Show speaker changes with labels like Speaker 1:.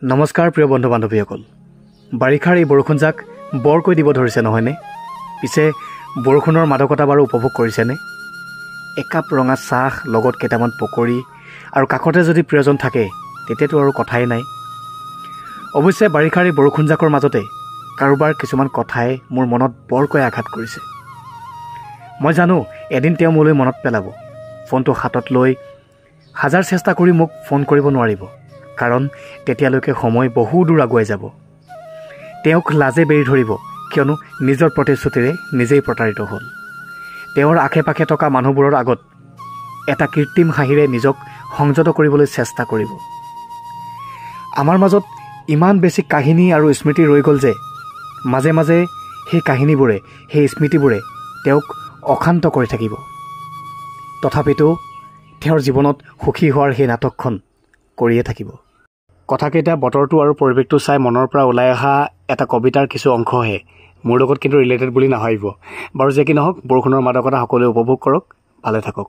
Speaker 1: নমস্কাৰ প্ৰিয় বন্ধু বান্ধৱীসকল। বাৰিষাৰ এই বৰষুণজাক বৰকৈ দিব ধৰিছে নহয়নে? পিছে বৰষুণৰ মাদকতা বাৰু উপভোগ কৰিছেনে? একাপ ৰঙা চাহ লগত কেইটামান পকৰি আৰু কাষতে যদি প্ৰিয়জন থাকে তেতিয়াতো আৰু কথাই নাই। অৱশ্যে বাৰিষাৰ এই বৰষুণজাকৰ মাজতে কাৰোবাৰ কিছুমান কথাই মোৰ মনত বৰকৈ আঘাত কৰিছে। মই জানো এদিন তেওঁ মোলৈ মনত পেলাব, ফোনটো হাতত লৈ হাজাৰ চেষ্টা কৰি মোক ফোন কৰিব নোৱাৰিব, কাৰণ তেতিয়ালৈকে সময় বহু দূৰ আগুৱাই যাব। তেওঁক লাজে বেৰি ধৰিব, কিয়নো নিজৰ প্ৰতিশ্ৰুতিৰে নিজেই প্ৰতাৰিত হ'ল। তেওঁৰ আশে পাশে থকা মানুহবোৰৰ আগত এটা কৃত্ৰিম হাঁহিৰে নিজক সংযত কৰিবলৈ চেষ্টা কৰিব। আমাৰ মাজত ইমান বেছি কাহিনী আৰু স্মৃতি ৰৈ গ'ল যে মাজে মাজে সেই কাহিনীবোৰে, সেই স্মৃতিবোৰে তেওঁক অশান্ত কৰি থাকিব। তথাপিতো তেওঁৰ জীৱনত সুখী হোৱাৰ সেই নাটকখন কৰিয়ে থাকিব। কথাকেইটা বতৰটো আৰু পৰিৱেশটো চাই মনৰ পৰা ওলাই অহা এটা কবিতাৰ কিছু অংশহে, মোৰ লগত কিন্তু ৰিলেটেড বুলি নাভাবিব। বাৰু যে কি নহওক, বৰষুণৰ মাদকতা সকলোৱে উপভোগ কৰক, ভালে থাকক।